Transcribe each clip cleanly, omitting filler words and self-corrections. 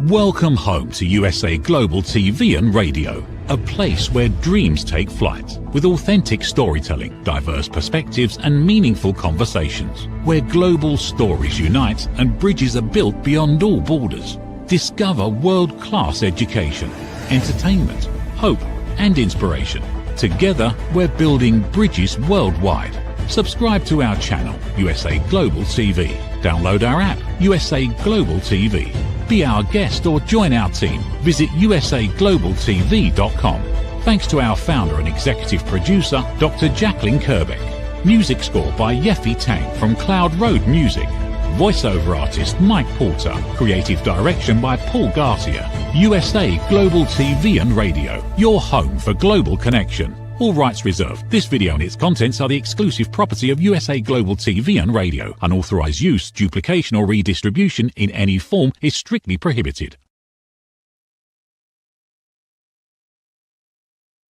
Welcome home to USA Global TV and Radio, a place where dreams take flight, with authentic storytelling, diverse perspectives and meaningful conversations, where global stories unite and bridges are built beyond all borders. Discover world-class education, entertainment, hope and inspiration. Together, we're building bridges worldwide. Subscribe to our channel, USA Global TV. Download our app, USA Global TV. Be our guest or join our team. Visit usaglobaltv.com. Thanks to our founder and executive producer, Dr. Jacalyn Kerbeck. Music score by Yeffy Tang from Cloud Road Music. Voiceover artist Mike Porter. Creative direction by Paul Garcia. USA Global TV and Radio. Your home for global connection. All rights reserved. This video and its contents are the exclusive property of USA Global TV and Radio. Unauthorized use, duplication or redistribution in any form is strictly prohibited.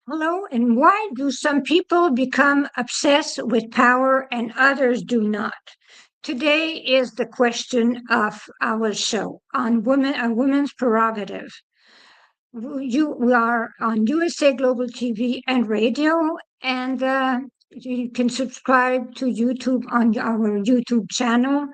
Hello, and why do some people become obsessed with power and others do not? Today is the question of our show on A Woman's Prerogative. We are on USA Global TV and Radio, and you can subscribe to YouTube on our YouTube channel,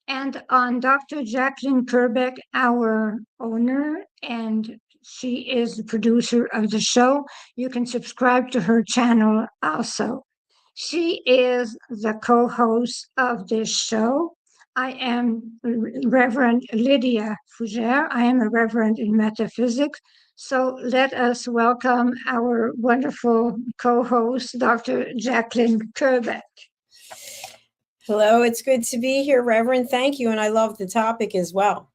and on Dr. Jacalyn Kerbeck, our owner, and she is the producer of the show. You can subscribe to her channel also. She is the co-host of this show. I am Reverend Lydia Fougères. I am a Reverend in metaphysics. So let us welcome our wonderful co-host, Dr. Jacalyn Kerbeck. Hello, it's good to be here, Reverend. Thank you, and I love the topic as well.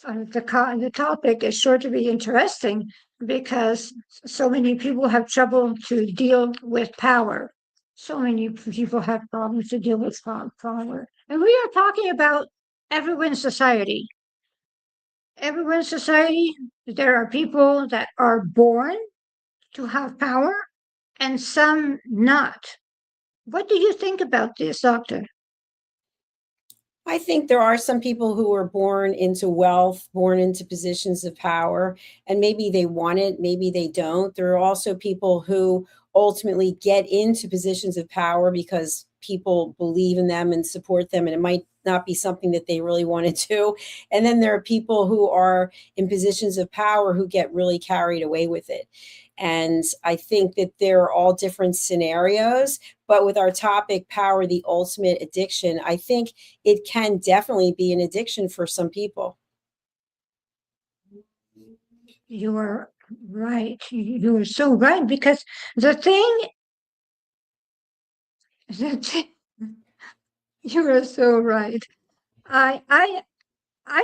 The topic is sure to be interesting because so many people have trouble to deal with power. So many people have problems to deal with power. And we are talking about everyone's society. Everyone's society, there are people that are born to have power and some not. What do you think about this, Doctor? I think there are some people who are born into wealth, born into positions of power, and maybe they want it, maybe they don't. There are also people who ultimately get into positions of power because people believe in them and support them, and it might not be something that they really want to do. And then there are people who are in positions of power who get really carried away with it. And I think that they're all different scenarios, but with our topic, power, the ultimate addiction, I think it can definitely be an addiction for some people. You are right. You are so right, because the thing you are so right. I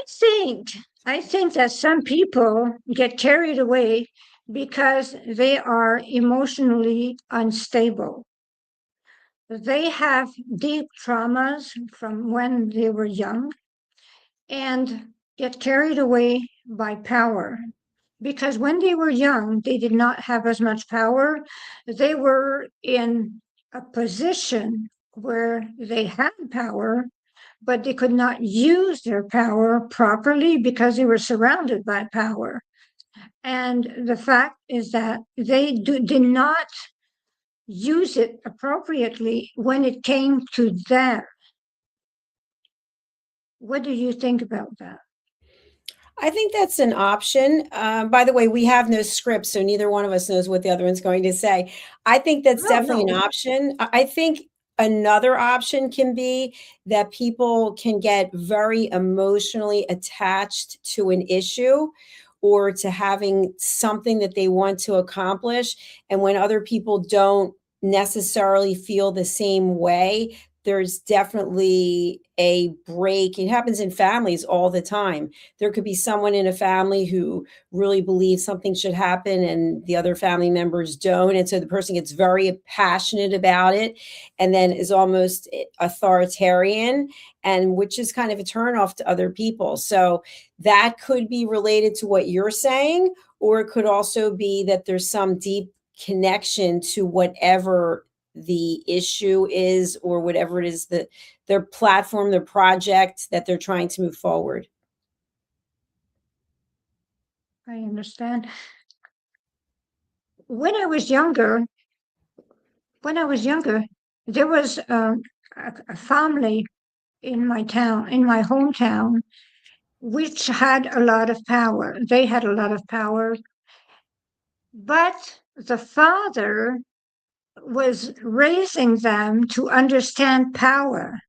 think that some people get carried away because they are emotionally unstable. They have deep traumas from when they were young and get carried away by power. Because when they were young, they did not have as much power. They were in a position where they had power, but they could not use their power properly because they were surrounded by power. And the fact is that they did not use it appropriately when it came to them. What do you think about that? I think that's an option. By the way, we have no script, so neither one of us knows what the other one's going to say. I think that's definitely an option. I think another option can be that people can get very emotionally attached to an issue or to having something that they want to accomplish. And when other people don't necessarily feel the same way, there's definitely a break. It happens in families all the time. There could be someone in a family who really believes something should happen and the other family members don't. And so the person gets very passionate about it and then is almost authoritarian, and which is kind of a turnoff to other people. So that could be related to what you're saying, or it could also be that there's some deep connection to whatever the issue is or whatever it is that their platform, their project that they're trying to move forward. I understand. When I was younger, there was a family in my town, in my hometown, which had a lot of power. They had a lot of power, but the father was raising them to understand power.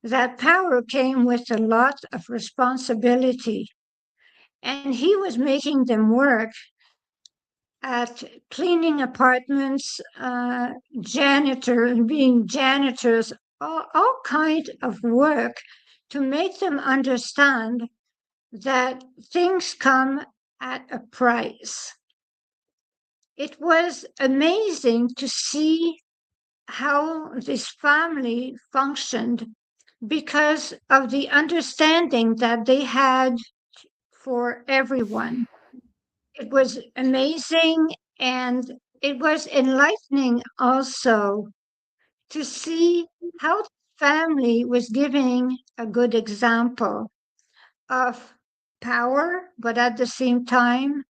That power came with a lot of responsibility, and he was making them work at cleaning apartments, being janitors, all kind of work to make them understand that things come at a price. It was amazing to see how this family functioned because of the understanding that they had for everyone. It was amazing, and it was enlightening also to see how the family was giving a good example of power, but at the same time,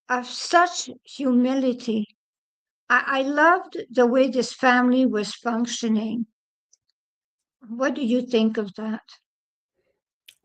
of such humility. I loved the way this family was functioning. What do you think of that?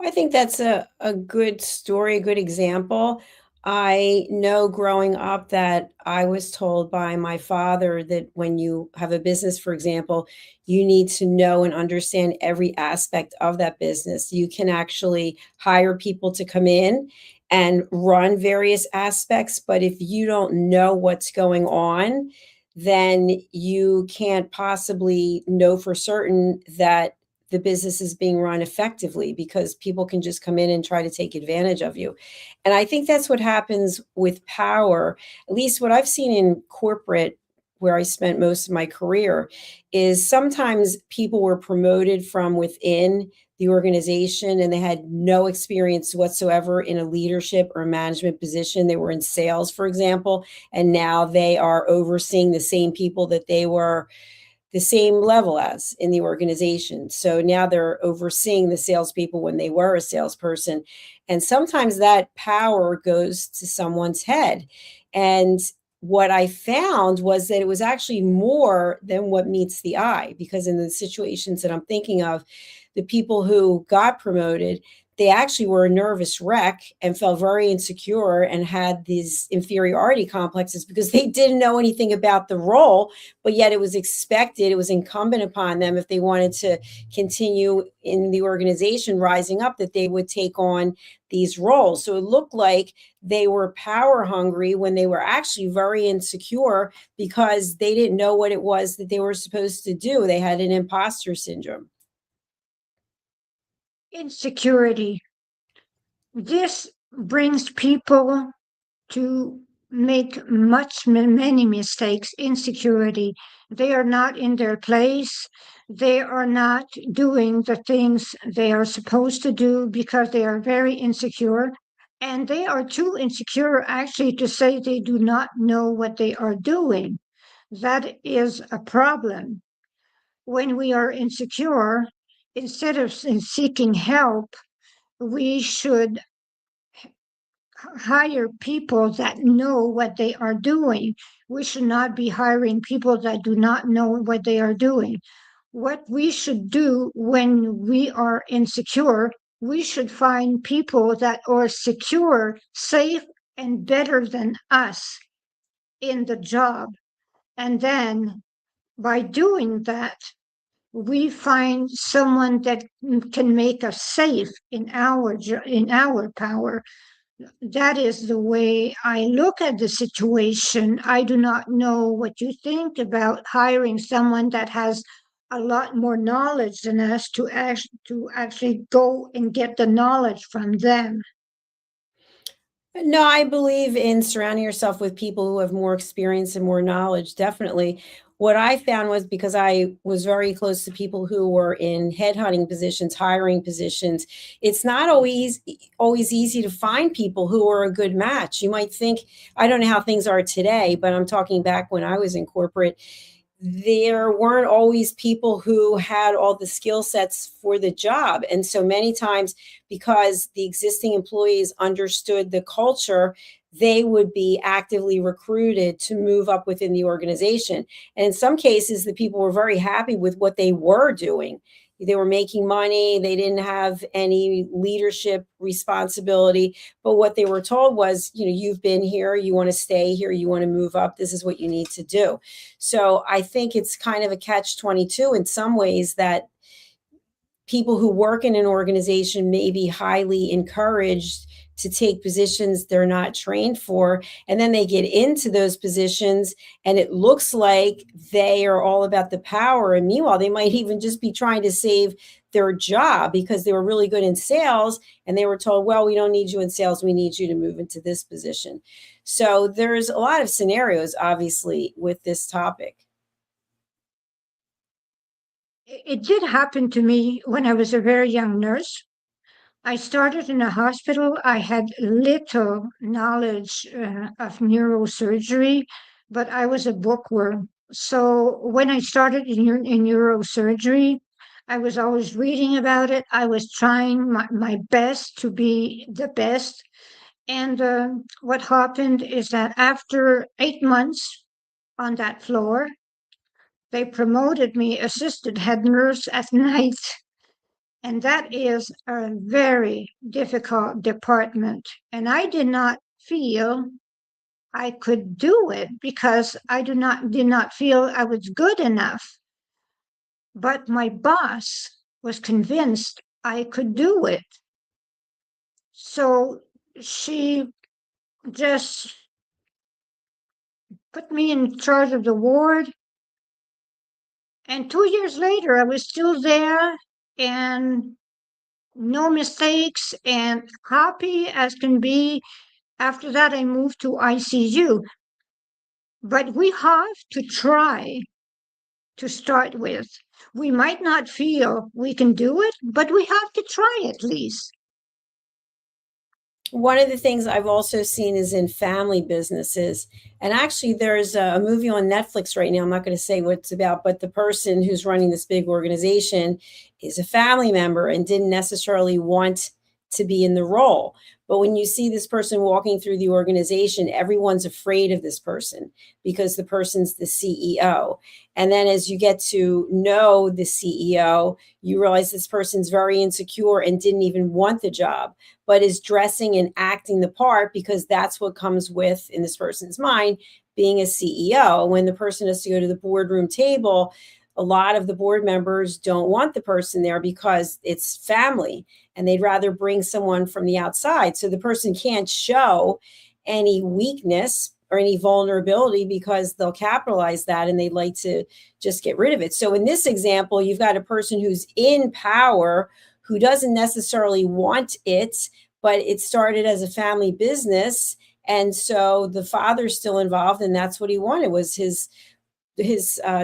I think that's a good story, a good example. I know growing up that I was told by my father that when you have a business, for example, you need to know and understand every aspect of that business. You can actually hire people to come in and run various aspects, but if you don't know what's going on, then you can't possibly know for certain that the business is being run effectively, because people can just come in and try to take advantage of you. And I think that's what happens with power, at least what I've seen in corporate, where I spent most of my career, is sometimes people were promoted from within the organization and they had no experience whatsoever in a leadership or management position. They were in sales, for example, and now they are overseeing the same people that they were the same level as in the organization. So now they're overseeing the salespeople when they were a salesperson. And sometimes that power goes to someone's head. And what I found was that it was actually more than what meets the eye, because in the situations that I'm thinking of, the people who got promoted, they actually were a nervous wreck and felt very insecure and had these inferiority complexes because they didn't know anything about the role, but yet it was expected, it was incumbent upon them, if they wanted to continue in the organization rising up, that they would take on these roles. So it looked like they were power hungry when they were actually very insecure because they didn't know what it was that they were supposed to do. They had an imposter syndrome. Insecurity. This brings people to make many mistakes. Insecurity. They are not in their place. They are not doing the things they are supposed to do because they are very insecure. And they are too insecure actually to say they do not know what they are doing. That is a problem. When we are insecure, instead of seeking help, we should hire people that know what they are doing. We should not be hiring people that do not know what they are doing. What we should do when we are insecure, we should find people that are secure, safe, and better than us in the job. And then by doing that, we find someone that can make us safe in our power. That is the way I look at the situation. I do not know what you think about hiring someone that has a lot more knowledge than us to actually go and get the knowledge from them. No, I believe in surrounding yourself with people who have more experience and more knowledge, definitely. What I found was, because I was very close to people who were in headhunting positions, hiring positions, it's not always easy to find people who are a good match. You might think, I don't know how things are today, but I'm talking back when I was in corporate, there weren't always people who had all the skill sets for the job. And so many times, because the existing employees understood the culture, they would be actively recruited to move up within the organization. And in some cases, the people were very happy with what they were doing. They were making money. They didn't have any leadership responsibility. But what they were told was, you've been here, you want to stay here, you want to move up, this is what you need to do. So I think it's kind of a catch-22 in some ways, that people who work in an organization may be highly encouraged to take positions they're not trained for. And then they get into those positions and it looks like they are all about the power. And meanwhile, they might even just be trying to save their job because they were really good in sales. And they were told, well, we don't need you in sales. We need you to move into this position. So there's a lot of scenarios, obviously, with this topic. It did happen to me when I was a very young nurse. I started in a hospital. I had little knowledge of neurosurgery, but I was a bookworm. So when I started in neurosurgery, I was always reading about it. I was trying my best to be the best. And what happened is that after 8 months on that floor, they promoted me assistant head nurse at night. And that is a very difficult department. And I did not feel I could do it because I did not feel I was good enough. But my boss was convinced I could do it. So she just put me in charge of the ward. And 2 years later, I was still there and no mistakes and happy as can be. After that, I moved to ICU. But we have to try to start with. We might not feel we can do it, but we have to try at least. One of the things I've also seen is in family businesses. And actually, there's a movie on Netflix right now. I'm not going to say what it's about, but the person who's running this big organization is a family member and didn't necessarily want to be in the role. But when you see this person walking through the organization, everyone's afraid of this person because the person's the CEO. And then as you get to know the CEO, you realize this person's very insecure and didn't even want the job, but is dressing and acting the part because that's what comes with, in this person's mind, being a CEO. When the person has to go to the boardroom table, a lot of the board members don't want the person there because it's family and they'd rather bring someone from the outside. So the person can't show any weakness or any vulnerability because they'll capitalize that and they'd like to just get rid of it. So in this example, you've got a person who's in power who doesn't necessarily want it, but it started as a family business. And so the father's still involved, and that's what he wanted, was his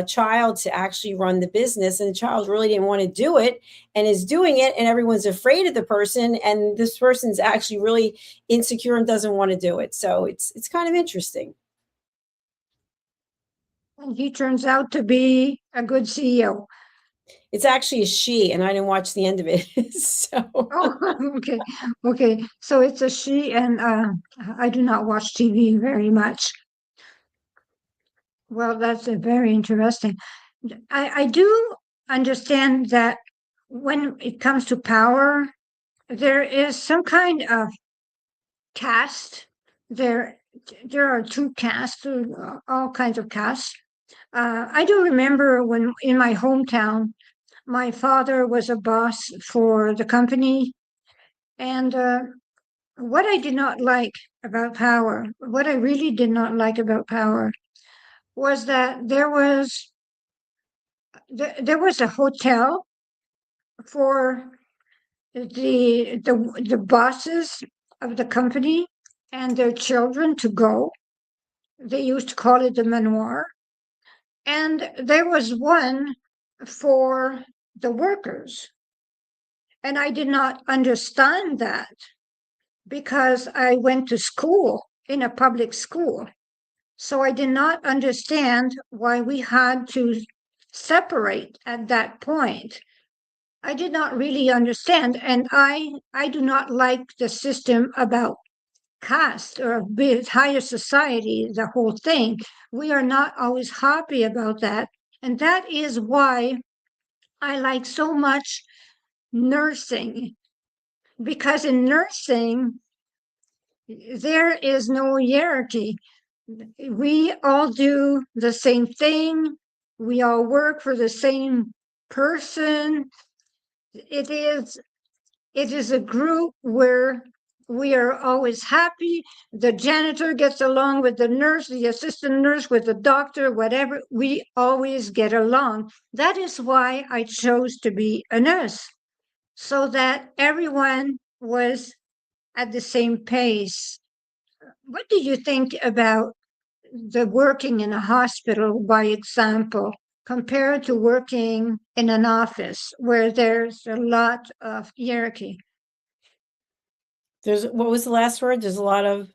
child to actually run the business, and the child really didn't want to do it and is doing it, and everyone's afraid of the person, and this person's actually really insecure and doesn't want to do it. So it's kind of interesting. And he turns out to be a good CEO. It's actually a she, and I didn't watch the end of it. So Oh, okay. So it's a she, and I do not watch TV very much. Well, that's very interesting. I do understand that when it comes to power, there is some kind of caste. There are two castes, all kinds of castes. I do remember when in my hometown, my father was a boss for the company, and what I did not like about power, what I really did not like about power, was that there was a hotel for the bosses of the company and their children to go. They used to call it the manoir. And there was one for the workers. And I did not understand that because I went to school in a public school. So I did not understand why we had to separate at that point. I did not really understand, and I do not like the system about caste or higher society, the whole thing. We are not always happy about that, and that is why I like so much nursing, because in nursing there is no hierarchy. We all do the same thing. We all work for the same person. It is a group where we are always happy. The janitor gets along with the nurse, the assistant nurse with the doctor, whatever. We always get along. That is why I chose to be a nurse, so that everyone was at the same pace. What do you think about the working in a hospital, by example, compared to working in an office where there's a lot of hierarchy? What was the last word? There's a lot of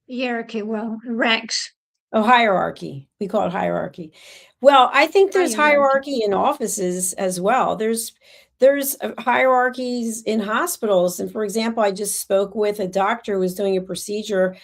Hierarchy, well, ranks. hierarchy. We call it hierarchy. Well, I think there's Hierarchy. hierarchy in offices as well. There's hierarchies in hospitals. And for example, I just spoke with a doctor who was doing a procedure,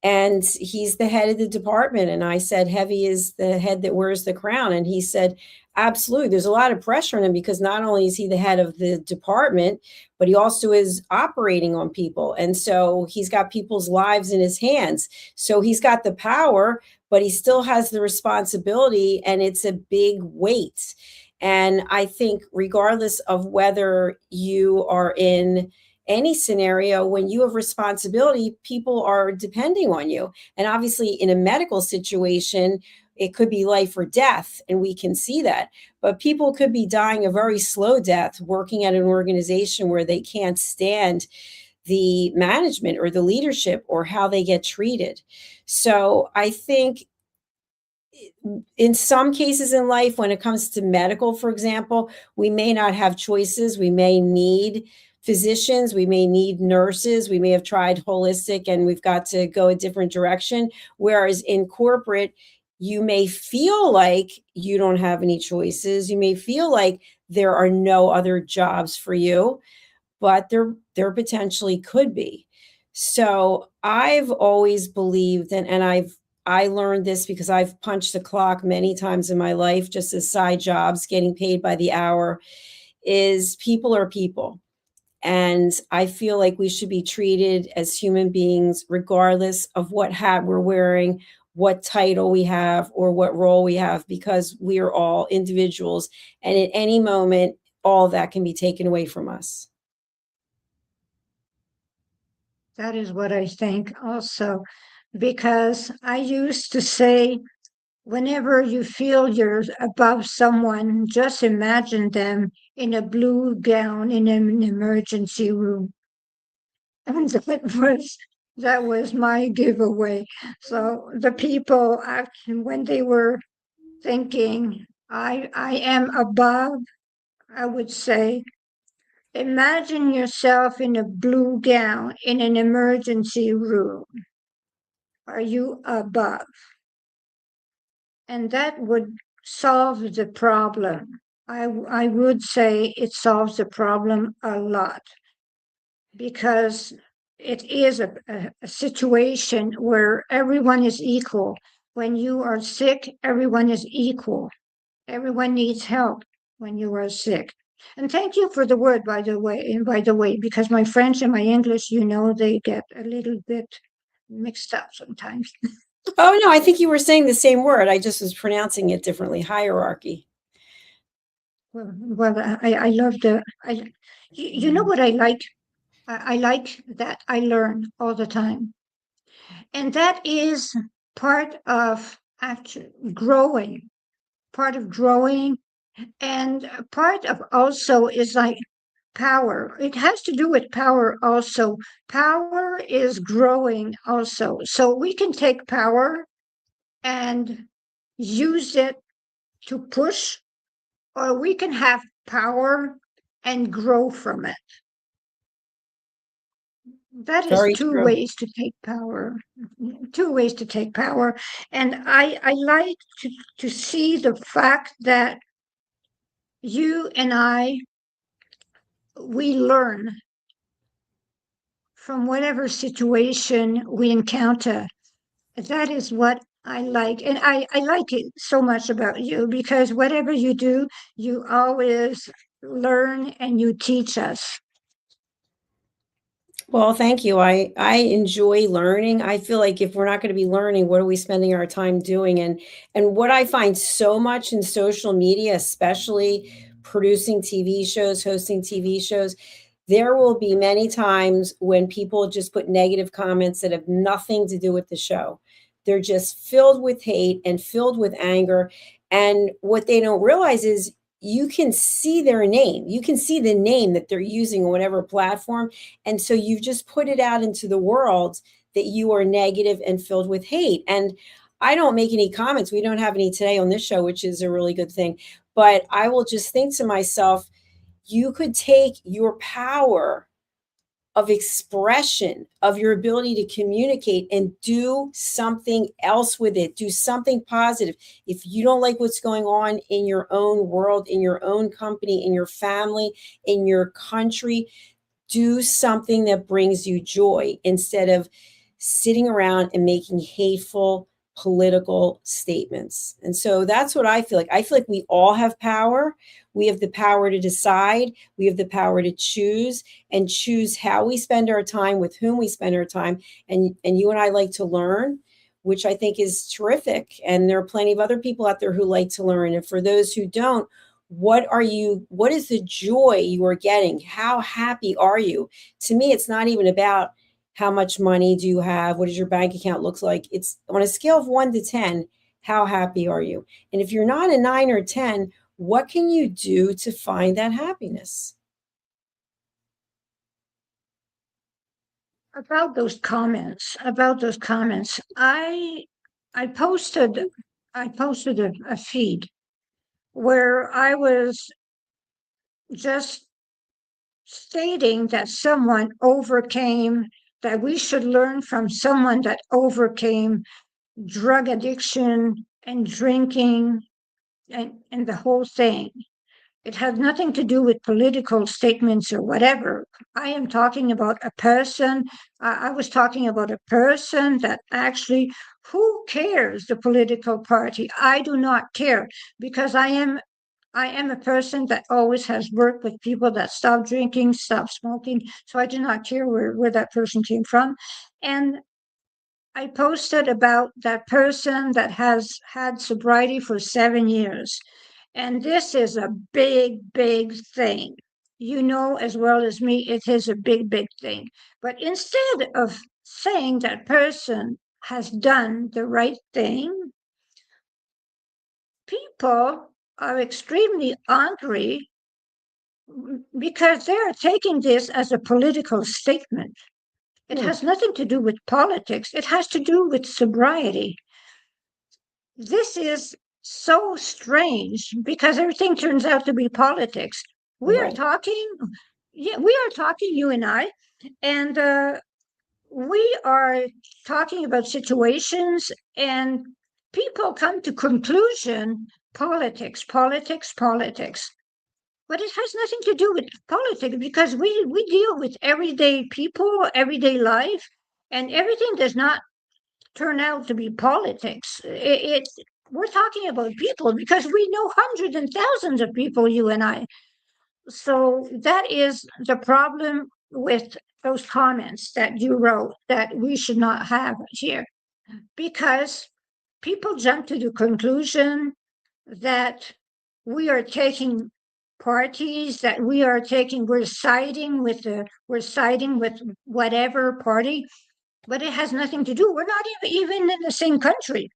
and he's the head of the department. And I said, heavy is the head that wears the crown. And he said, absolutely. There's a lot of pressure on him because not only is he the head of the department, but he also is operating on people. And so he's got people's lives in his hands. So he's got the power, but he still has the responsibility, and it's a big weight. And I think regardless of whether you are in any scenario, when you have responsibility, people are depending on you. And obviously in a medical situation, it could be life or death, and we can see that. But people could be dying a very slow death working at an organization where they can't stand the management or the leadership or how they get treated. So I think in some cases in life, when it comes to medical, for example, we may not have choices. We may need physicians, we may need nurses, we may have tried holistic and we've got to go a different direction. Whereas in corporate, you may feel like you don't have any choices. You may feel like there are no other jobs for you, but there potentially could be. So I've always believed, and I learned this because I've punched the clock many times in my life, just as side jobs, getting paid by the hour, is people are people. And I feel like we should be treated as human beings, regardless of what hat we're wearing, what title we have, or what role we have, because we are all individuals. And at any moment, all that can be taken away from us. That is what I think also, because I used to say, whenever you feel you're above someone, just imagine them in a blue gown in an emergency room. And that was my giveaway. So the people, when they were thinking, I am above, I would say, imagine yourself in a blue gown in an emergency room. Are you above? And that would solve the problem. I would say it solves the problem a lot, because it is a situation where everyone is equal. When you are sick, everyone is equal. Everyone needs help when you are sick. And thank you for the word, by the way, because my French and my English, they get a little bit mixed up sometimes. Oh, no, I think you were saying the same word. I just was pronouncing it differently. Hierarchy. Well, I love you know what I like? I like that I learn all the time. And that is part of actually growing, part of growing. And part of also is like power. It has to do with power also. Power is growing also. So we can take power and use it to push, or we can have power and grow from it. That is Very two true. ways to take power. Two ways to take power. And I like to see the fact that you and we learn from whatever situation we encounter. That is what I like. And I like it so much about you because whatever you do, you always learn and you teach us. Well, thank you. I enjoy learning. I feel like if we're not going to be learning, what are we spending our time doing? And what I find so much in social media, especially producing TV shows, hosting TV shows, there will be many times when people just put negative comments that have nothing to do with the show. They're just filled with hate and filled with anger. And what they don't realize is you can see their name. You can see the name that they're using on whatever platform. And so you've just put it out into the world that you are negative and filled with hate. And I don't make any comments. We don't have any today on this show, which is a really good thing. But I will just think to myself, you could take your power of expression, of your ability to communicate and do something else with it, do something positive. If you don't like what's going on in your own world, in your own company, in your family, in your country, do something that brings you joy instead of sitting around and making hateful political statements. And so that's what I feel like. I feel like we all have power. We have the power to decide. We have the power to choose and choose how we spend our time, with whom we spend our time. And you and I like to learn, which I think is terrific. And there are plenty of other people out there who like to learn. And for those who don't, what is the joy you are getting? How happy are you? To me, it's not even about how much money do you have? What does your bank account look like? It's on a scale of 1 to 10, how happy are you? And if you're not a 9 or 10, what can you do to find that happiness? About those comments, I posted a feed where I was just stating that we should learn from someone that overcame drug addiction and drinking and the whole thing. It has nothing to do with political statements or whatever. I am talking about a person. I was talking about a person that actually, who cares the political party? I do not care because I am a person that always has worked with people that stop drinking, stop smoking. So I do not care where that person came from. And I posted about that person that has had sobriety for 7 years. And this is a big, big thing. You know as well as me, it is a big, big thing. But instead of saying that person has done the right thing, people are extremely angry because they're taking this as a political statement. It has nothing to do with politics. It has to do with sobriety. This is so strange because everything turns out to be politics. We are Right. talking, you and I, and we are talking about situations, and people come to conclusion politics, politics, politics. But it has nothing to do with politics because we deal with everyday people, everyday life, and everything does not turn out to be politics. We're talking about people because we know hundreds and thousands of people, you and I. So that is the problem with those comments that you wrote that we should not have here because people jump to the conclusion that we are taking parties, that we're siding with whatever party, but it has nothing to do. We're not even in the same country.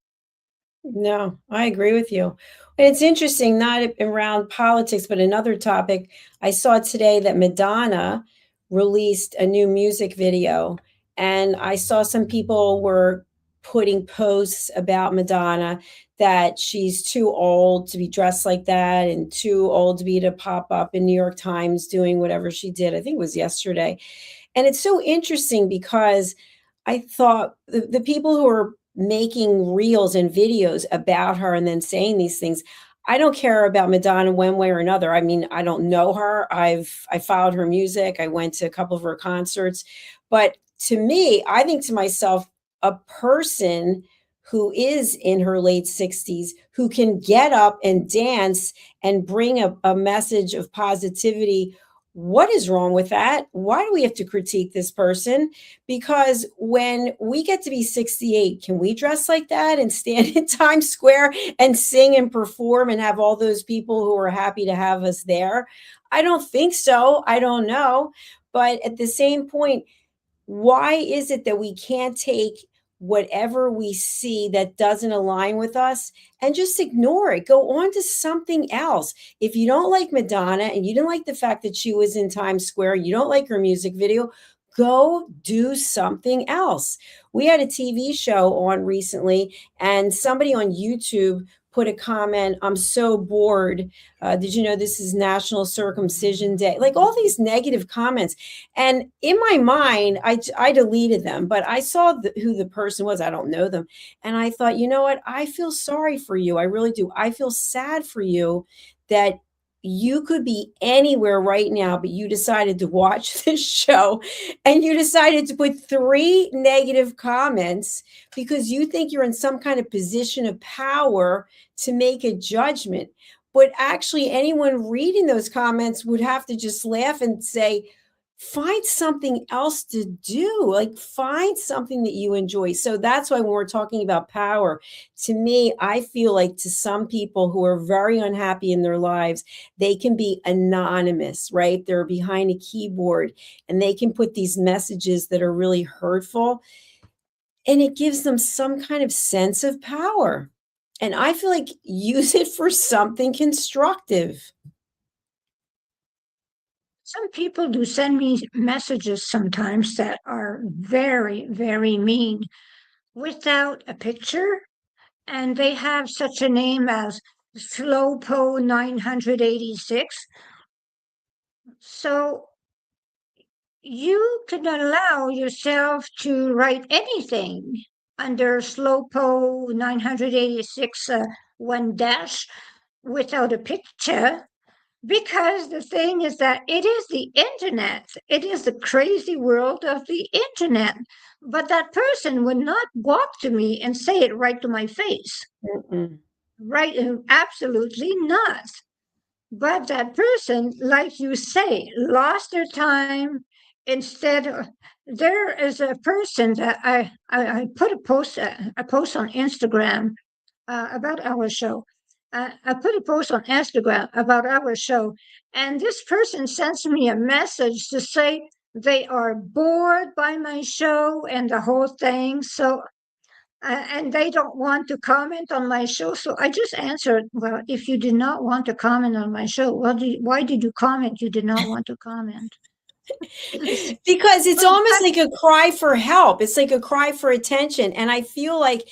No, I agree with you. And it's interesting, not around politics, but another topic. I saw today that Madonna released a new music video, and I saw some people were putting posts about Madonna that she's too old to be dressed like that and too old to be to pop up in New York Times doing whatever she did. I think it was yesterday. And it's so interesting because I thought the people who are making reels and videos about her and then saying these things, I don't care about Madonna one way or another. I mean, I don't know her. I followed her music. I went to a couple of her concerts. But to me, I think to myself, a person who is in her late 60s, who can get up and dance and bring a message of positivity. What is wrong with that? Why do we have to critique this person? Because when we get to be 68, can we dress like that and stand in Times Square and sing and perform and have all those people who are happy to have us there? I don't think so. I don't know. But at the same point, why is it that we can't take whatever we see that doesn't align with us and just ignore it? Go on to something else. If you don't like Madonna and you didn't like the fact that she was in Times Square, you don't like her music video, go do something else. We had a TV show on recently, and somebody on YouTube put a comment, "I'm so bored. Did you know this is National Circumcision Day?" Like all these negative comments. And in my mind, I deleted them, but I saw who the person was. I don't know them. And I thought, you know what? I feel sorry for you. I really do. I feel sad for you that you could be anywhere right now, but you decided to watch this show and you decided to put 3 negative comments because you think you're in some kind of position of power to make a judgment. But actually, anyone reading those comments would have to just laugh and say, find something else to do. Like, find something that you enjoy. So that's why when we're talking about power, to me, I feel like to some people who are very unhappy in their lives, they can be anonymous, right? They're behind a keyboard and they can put these messages that are really hurtful, and it gives them some kind of sense of power. And I feel like use it for something constructive. Some people do send me messages sometimes that are very, very mean without a picture, and they have such a name as Slowpo 986. So you can allow yourself to write anything under Slowpo 986 one dash without a picture. Because the thing is that it is the internet. It is the crazy world of the internet. But that person would not walk to me and say it right to my face. Mm-mm. Right? Absolutely not. But that person, like you say, lost their time. Instead, there is a person that I put a post on Instagram about our show. I put a post on Instagram about our show, and this person sends me a message to say they are bored by my show and the whole thing. So, and they don't want to comment on my show. So I just answered, well, if you did not want to comment on my show, why did you comment? You did not want to comment. Because it's almost like a cry for help. It's like a cry for attention. And I feel like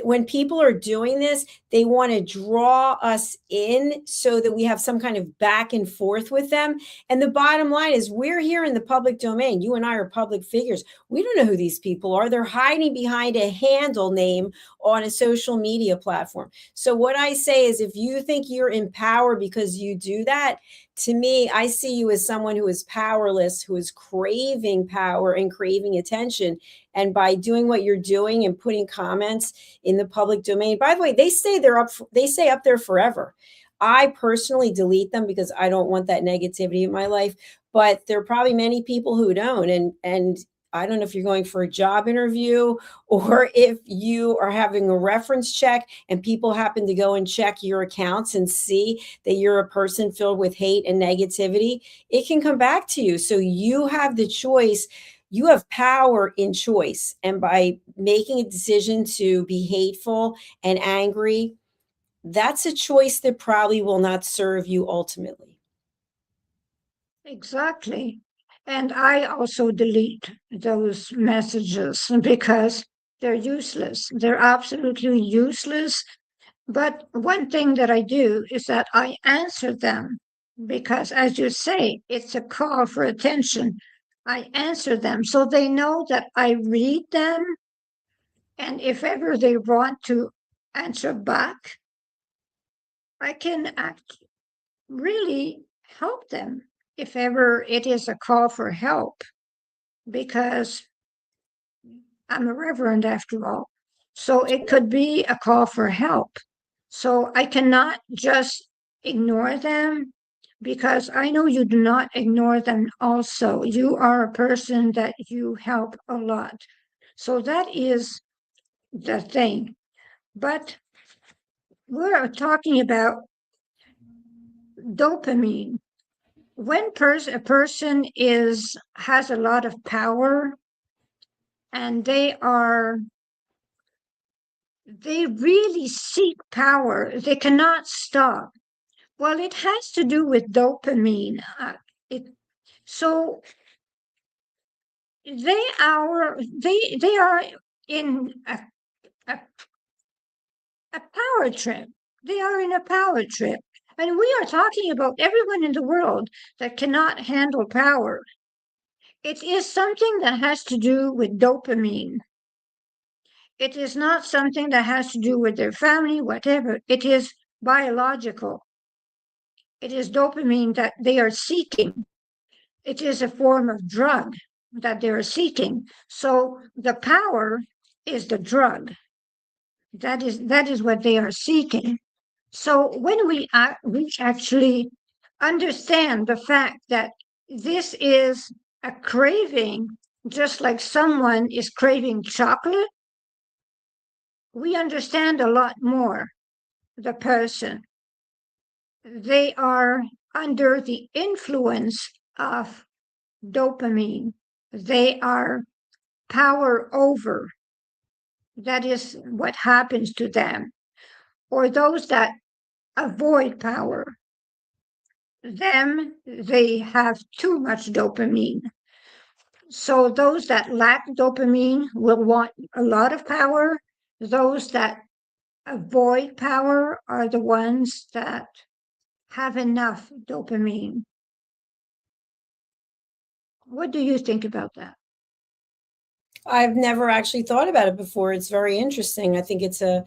when people are doing this, they want to draw us in so that we have some kind of back and forth with them. And the bottom line is we're here in the public domain. You and I are public figures. We don't know who these people are. They're hiding behind a handle name on a social media platform. So what I say is if you think you're in power because you do that, to me, I see you as someone who is powerless, who is craving power and craving attention. And by doing what you're doing and putting comments in the public domain, by the way, they stay up there forever. I personally delete them because I don't want that negativity in my life, but there are probably many people who don't. And I don't know if you're going for a job interview or if you are having a reference check and people happen to go and check your accounts and see that you're a person filled with hate and negativity, it can come back to you. So you have the choice. You have power in choice. And by making a decision to be hateful and angry, that's a choice that probably will not serve you ultimately. Exactly. And I also delete those messages because they're useless. They're absolutely useless. But one thing that I do is that I answer them because, as you say, it's a call for attention. I answer them so they know that I read them. And if ever they want to answer back, I can really help them if ever it is a call for help, because I'm a reverend after all. So it could be a call for help. So I cannot just ignore them, because I know you do not ignore them also. You are a person that you help a lot. So that is the thing. But we're talking about dopamine. When a person has a lot of power, and they really seek power, they cannot stop. Well, it has to do with dopamine. It, so they are in a, a power trip. They are in a power trip. And we are talking about everyone in the world that cannot handle power. It is something that has to do with dopamine. It is not something that has to do with their family, whatever. It is biological. It is dopamine that they are seeking. It is a form of drug that they are seeking. So the power is the drug. That is what they are seeking. So when we actually understand the fact that this is a craving, just like someone is craving chocolate, we understand a lot more the person. They are under the influence of dopamine. They are power over. That is what happens to them. Or those that avoid power, they have too much dopamine. So those that lack dopamine will want a lot of power. Those that avoid power are the ones that have enough dopamine. What do you think about that? I've never actually thought about it before. It's very interesting. I think it's a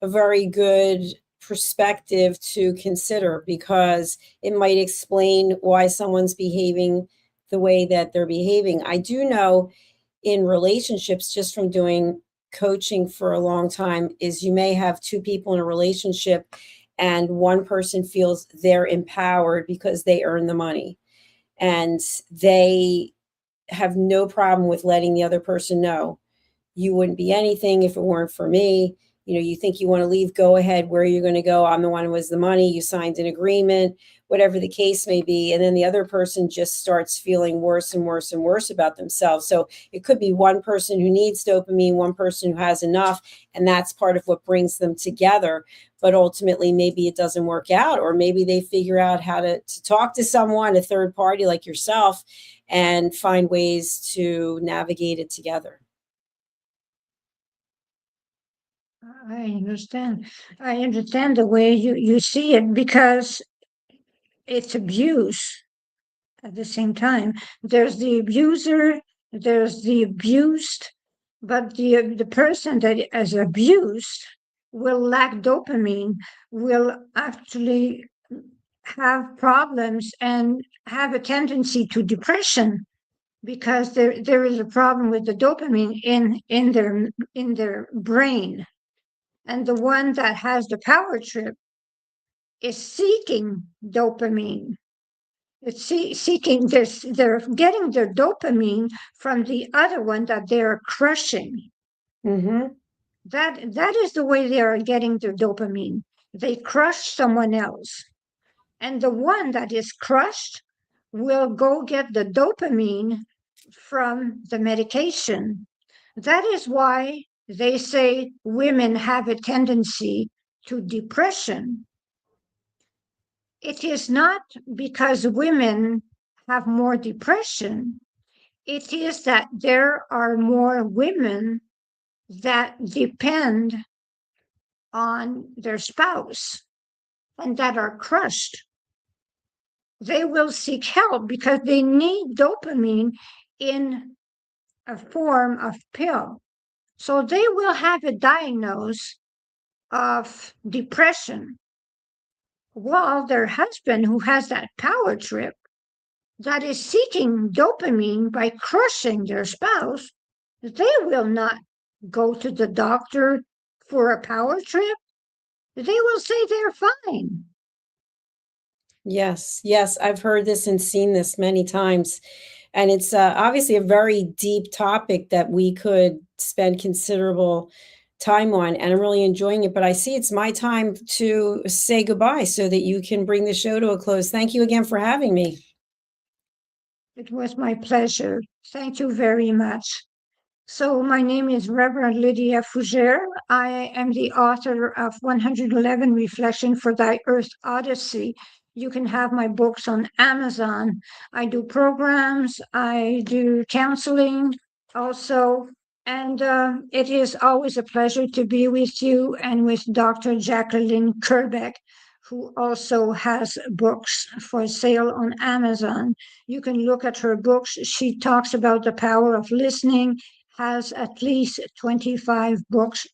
very good perspective to consider, because it might explain why someone's behaving the way that they're behaving. I do know in relationships, just from doing coaching for a long time, is you may have two people in a relationship and one person feels they're empowered because they earn the money, and they have no problem with letting the other person know, you wouldn't be anything if it weren't for me. You know, you think you want to leave, go ahead. Where are you going to go? I'm the one who has the money. You signed an agreement, whatever the case may be. And then the other person just starts feeling worse and worse and worse about themselves. So it could be one person who needs dopamine, one person who has enough, and that's part of what brings them together. But ultimately, maybe it doesn't work out, or maybe they figure out how to talk to someone, a third party like yourself, and find ways to navigate it together. I understand. I understand the way you see it, because it's abuse at the same time. There's the abuser, there's the abused, but the person that is abused will lack dopamine, will actually have problems and have a tendency to depression, because there is a problem with the dopamine in their brain. And the one that has the power trip is seeking dopamine. It's seeking this, they're getting their dopamine from the other one that they're crushing. Mm-hmm. That is the way they are getting their dopamine. They crush someone else. And the one that is crushed will go get the dopamine from the medication. That is why they say women have a tendency to depression. It is not because women have more depression. It is that there are more women that depend on their spouse and that are crushed. They will seek help because they need dopamine in a form of pill. So they will have a diagnosis of depression, while their husband, who has that power trip, that is seeking dopamine by crushing their spouse, they will not go to the doctor for a power trip. They will say they're fine. Yes, yes, I've heard this and seen this many times. And it's obviously a very deep topic that we could spend considerable time on, and I'm really enjoying it. But I see it's my time to say goodbye so that you can bring the show to a close. Thank you again for having me. It was my pleasure. Thank you very much. So my name is Reverend Lydia Fougères. I am the author of 111 Reflection for Thy Earth Odyssey. You can have my books on Amazon. I do programs, I do counseling also, and it is always a pleasure to be with you and with Dr. Jacalyn Kerbeck, who also has books for sale on Amazon. You can look at her books. She talks about the power of listening, has at least 25 books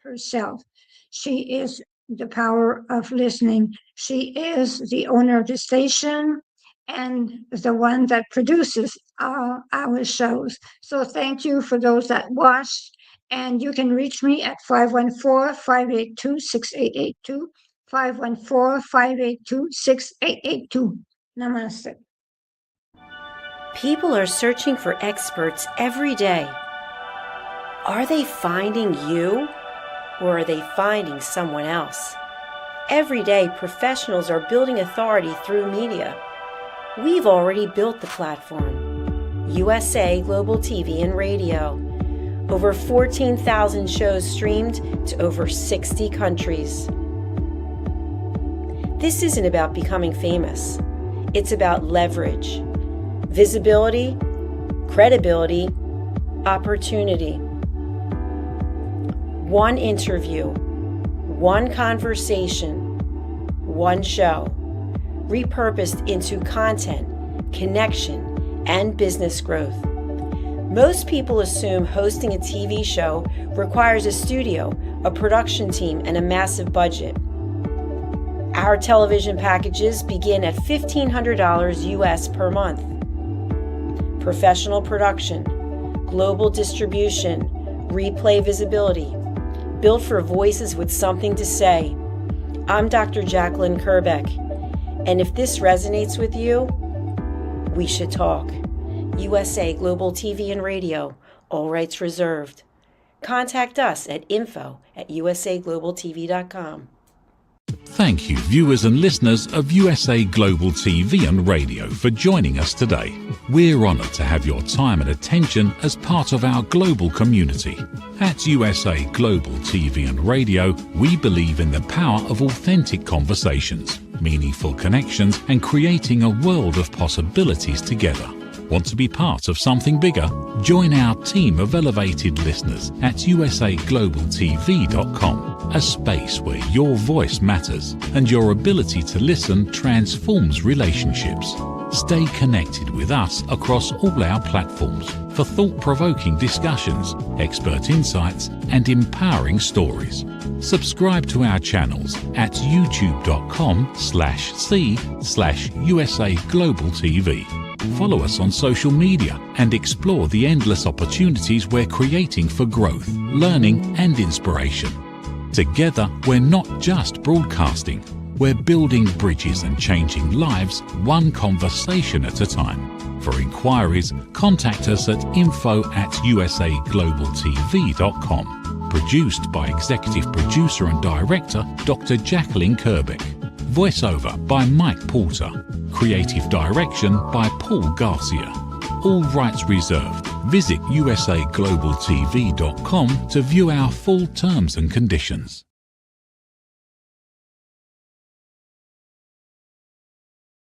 herself. She is the power of listening. She is the owner of the station and the one that produces our shows. So thank you for those that watched. And you can reach me at 514-582-6882, 514-582-6882. Namaste. People are searching for experts every day. Are they finding you, or are they finding someone else? Every day, professionals are building authority through media. We've already built the platform. USA Global TV and Radio. Over 14,000 shows streamed to over 60 countries. This isn't about becoming famous. It's about leverage, visibility, credibility, opportunity. One interview, one conversation, one show, repurposed into content, connection, and business growth. Most people assume hosting a TV show requires a studio, a production team, and a massive budget. Our television packages begin at $1,500 US per month. Professional production, global distribution, replay visibility, built for voices with something to say. I'm Dr. Jacalyn Kerbeck, and if this resonates with you, we should talk. USA Global TV and Radio, all rights reserved. Contact us at info@usaglobaltv.com. Thank you, viewers and listeners of USA Global TV and Radio, for joining us today. We're honoured to have your time and attention as part of our global community. At USA Global TV and Radio, we believe in the power of authentic conversations, meaningful connections, and creating a world of possibilities together. Want to be part of something bigger? Join our team of elevated listeners at usaglobaltv.com, a space where your voice matters and your ability to listen transforms relationships. Stay connected with us across all our platforms for thought-provoking discussions, expert insights, and empowering stories. Subscribe to our channels at youtube.com/c/USAGlobalTV. Follow us on social media and explore the endless opportunities we're creating for growth, learning, and inspiration. Together, we're not just broadcasting, we're building bridges and changing lives one conversation at a time. For inquiries, contact us at info@usaglobaltv.com. Produced by Executive Producer and Director Dr. Jacalyn Kerbeck. Voiceover by Mike Porter. Creative direction by Paul Garcia. All rights reserved. Visit usaglobaltv.com to view our full terms and conditions.